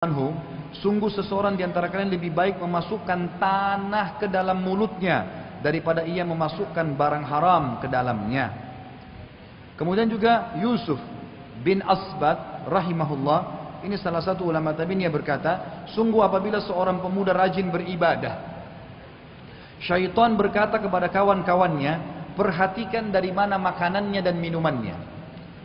anhu, sungguh seseorang di antara kalian lebih baik memasukkan tanah ke dalam mulutnya daripada ia memasukkan barang haram ke dalamnya. Kemudian juga Yusuf bin Asbat rahimahullah, ini salah satu ulama tabi'in, yang berkata, sungguh apabila seorang pemuda rajin beribadah, syaitan berkata kepada kawan-kawannya, perhatikan dari mana makanannya dan minumannya.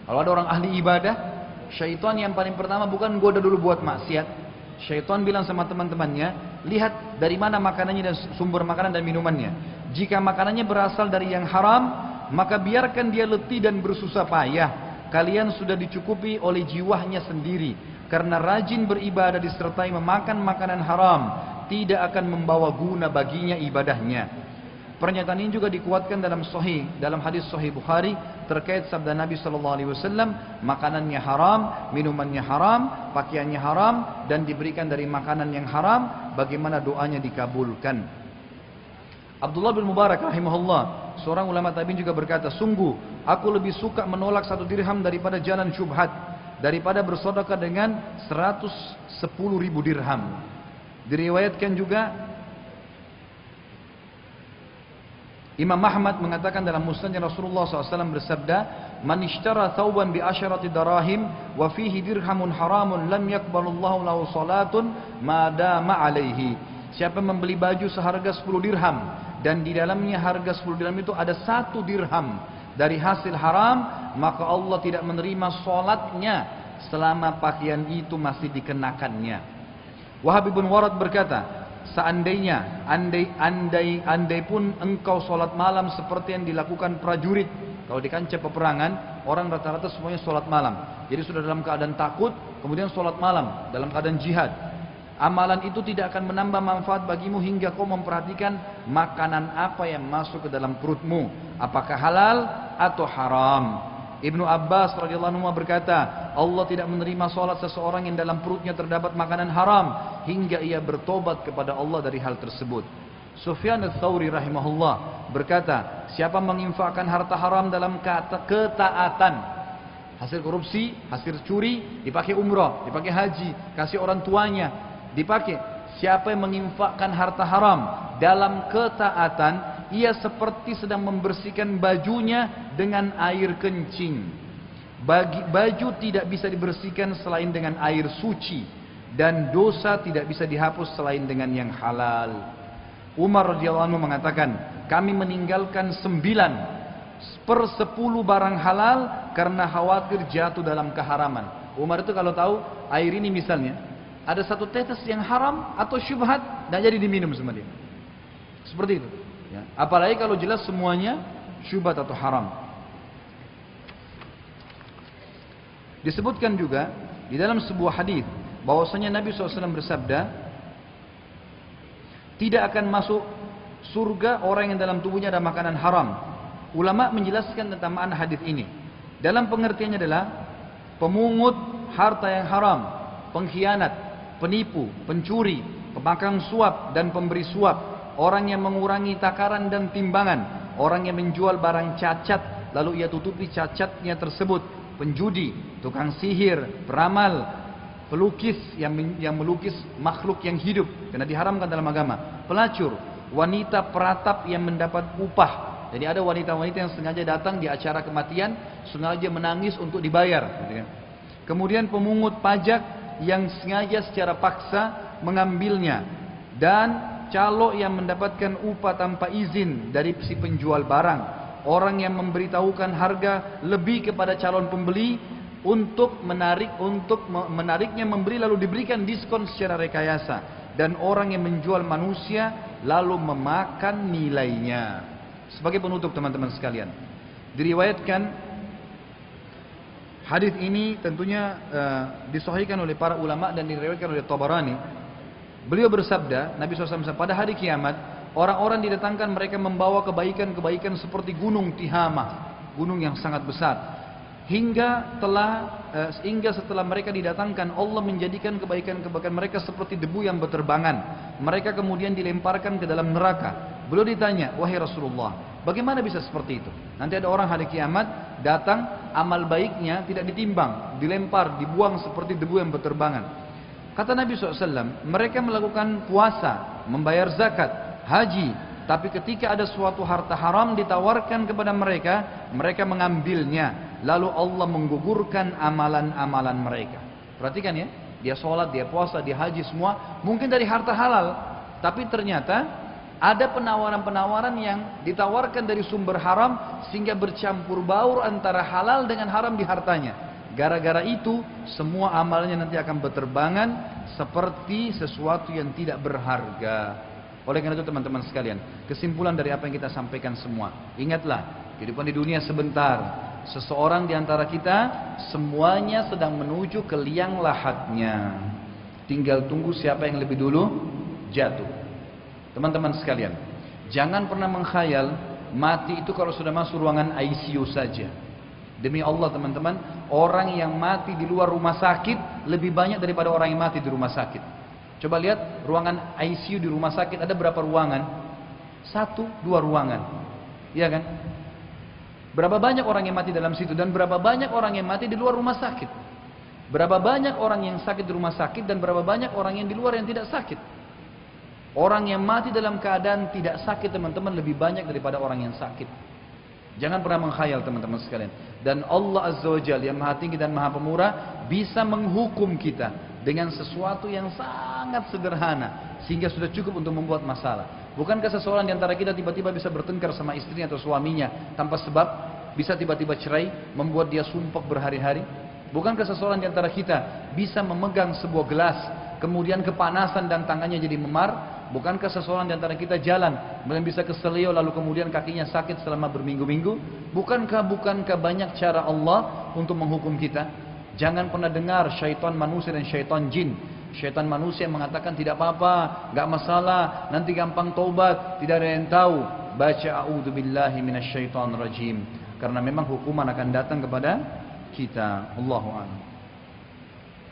Kalau ada orang ahli ibadah, syaitan yang paling pertama bukan goda dulu buat maksiat. Syaitan bilang sama teman-temannya, lihat dari mana makanannya dan sumber makanan dan minumannya. Jika makanannya berasal dari yang haram, maka biarkan dia letih dan bersusah payah. Kalian sudah dicukupi oleh jiwanya sendiri. Karena rajin beribadah disertai memakan makanan haram, tidak akan membawa guna baginya ibadahnya. Pernyataan ini juga dikuatkan dalam hadis Sahih Bukhari terkait sabda Nabi SAW, makanannya haram, minumannya haram, pakaiannya haram, dan diberikan dari makanan yang haram, bagaimana doanya dikabulkan. Abdullah bin Mubarak rahimahullah, seorang ulama tabi'in, juga berkata, sungguh aku lebih suka menolak 1 dirham daripada jalan syubhat, daripada bersedekah dengan 110.000 dirham. Diriwayatkan juga Imam Ahmad mengatakan dalam musnadnya, Rasulullah SAW bersabda, man ishtara thawban bi asyarati darahim wa fihi dirhamun haramun lam yakbalullahu lahu salatun ma dama alaihi. Siapa membeli baju seharga 10 dirham dan di dalamnya harga 10 dirham itu ada 1 dirham dari hasil haram, maka Allah tidak menerima salatnya selama pakaian itu masih dikenakannya. Wahab bin Warad berkata, seandainya, andai pun engkau sholat malam seperti yang dilakukan prajurit. Kalau di kancah peperangan, orang rata-rata semuanya sholat malam. Jadi sudah dalam keadaan takut, kemudian sholat malam dalam keadaan jihad. Amalan itu tidak akan menambah manfaat bagimu hingga kau memperhatikan makanan apa yang masuk ke dalam perutmu, apakah halal atau haram. Ibnu Abbas radhiyallahu anhu berkata, Allah tidak menerima salat seseorang yang dalam perutnya terdapat makanan haram hingga ia bertobat kepada Allah dari hal tersebut. Sufyan ats-Tsauri rahimahullah berkata, siapa menginfakkan harta haram dalam ketaatan, hasil korupsi, hasil curi, dipakai umrah, dipakai haji, kasih orang tuanya, dipakai. Siapa yang menginfakkan harta haram dalam ketaatan, ia seperti sedang membersihkan bajunya dengan air kencing. Baju tidak bisa dibersihkan selain dengan air suci, dan dosa tidak bisa dihapus selain dengan yang halal. Umar radhiyallahu anhu mengatakan, kami meninggalkan 9/10 barang halal karena khawatir jatuh dalam keharaman. Umar itu kalau tahu air ini misalnya ada 1 tetes yang haram atau syubhat, tidak jadi diminum sama dia. Seperti itu. Ya. Apalagi kalau jelas semuanya syubhat atau haram. Disebutkan juga di dalam sebuah hadis bahwasanya Nabi SAW bersabda, tidak akan masuk surga orang yang dalam tubuhnya ada makanan haram. Ulama menjelaskan tentang makna hadis ini. Dalam pengertiannya adalah pemungut harta yang haram, pengkhianat, penipu, pencuri, pemakan suap dan pemberi suap, orang yang mengurangi takaran dan timbangan, orang yang menjual barang cacat lalu ia tutupi cacatnya tersebut, penjudi, tukang sihir, peramal, pelukis yang melukis makhluk yang hidup karena diharamkan dalam agama, pelacur, wanita peratap yang mendapat upah. Jadi ada wanita-wanita yang sengaja datang di acara kematian, sengaja menangis untuk dibayar. Kemudian pemungut pajak yang sengaja secara paksa mengambilnya, dan calo yang mendapatkan upah tanpa izin dari si penjual barang, orang yang memberitahukan harga lebih kepada calon pembeli untuk menariknya membeli lalu diberikan diskon secara rekayasa, dan orang yang menjual manusia lalu memakan nilainya. Sebagai penutup teman-teman sekalian, diriwayatkan hadis ini tentunya disahihkan oleh para ulama dan diriwayatkan oleh Tabarani. Beliau bersabda, Nabi SAW, pada hari kiamat orang-orang didatangkan mereka membawa kebaikan-kebaikan seperti gunung Tihama, gunung yang sangat besar, hingga setelah mereka didatangkan Allah menjadikan kebaikan-kebaikan mereka seperti debu yang berterbangan. Mereka kemudian dilemparkan ke dalam neraka. Beliau ditanya, wahai Rasulullah, bagaimana bisa seperti itu? Nanti ada orang hari kiamat datang, amal baiknya tidak ditimbang, dilempar, dibuang seperti debu yang berterbangan. Kata Nabi SAW, mereka melakukan puasa, membayar zakat, haji, tapi ketika ada suatu harta haram ditawarkan kepada mereka, mereka mengambilnya, lalu Allah menggugurkan amalan-amalan mereka. Perhatikan ya, dia sholat, dia puasa, dia haji semua, mungkin dari harta halal, tapi ternyata ada penawaran-penawaran yang ditawarkan dari sumber haram sehingga bercampur baur antara halal dengan haram di hartanya. Gara-gara itu semua amalnya nanti akan berterbangan seperti sesuatu yang tidak berharga. Oleh karena itu teman-teman sekalian, kesimpulan dari apa yang kita sampaikan semua, ingatlah, kehidupan di dunia sebentar. Seseorang di antara kita semuanya sedang menuju ke liang lahatnya. Tinggal tunggu siapa yang lebih dulu jatuh. Teman-teman sekalian, jangan pernah mengkhayal mati itu kalau sudah masuk ruangan ICU saja. Demi Allah teman-teman, orang yang mati di luar rumah sakit lebih banyak daripada orang yang mati di rumah sakit. Coba lihat ruangan ICU di rumah sakit ada berapa ruangan? 1, 2 ruangan. Iya kan? Berapa banyak orang yang mati dalam situ dan berapa banyak orang yang mati di luar rumah sakit? Berapa banyak orang yang sakit di rumah sakit dan berapa banyak orang yang di luar yang tidak sakit? Orang yang mati dalam keadaan tidak sakit teman-teman lebih banyak daripada orang yang sakit. Jangan pernah mengkhayal teman-teman sekalian. Dan Allah Azza wa Jalla yang maha tinggi dan maha pemurah bisa menghukum kita dengan sesuatu yang sangat sederhana sehingga sudah cukup untuk membuat masalah. Bukankah seseorang di antara kita tiba-tiba bisa bertengkar sama istrinya atau suaminya tanpa sebab, bisa tiba-tiba cerai, membuat dia sumpah berhari-hari? Bukankah seseorang di antara kita bisa memegang sebuah gelas, kemudian kepanasan dan tangannya jadi memar? Bukankah seseorang di antara kita jalan, kemudian bisa keselio lalu kemudian kakinya sakit selama berminggu-minggu? Bukankah banyak cara Allah untuk menghukum kita? Jangan pernah dengar syaitan manusia dan syaitan jin. Syaitan manusia yang mengatakan tidak apa-apa, gak masalah, nanti gampang taubat, tidak ada yang tahu. Baca a'udzubillahi minasyaitonir rajim. Karena memang hukuman akan datang kepada kita. Allahu a'lam.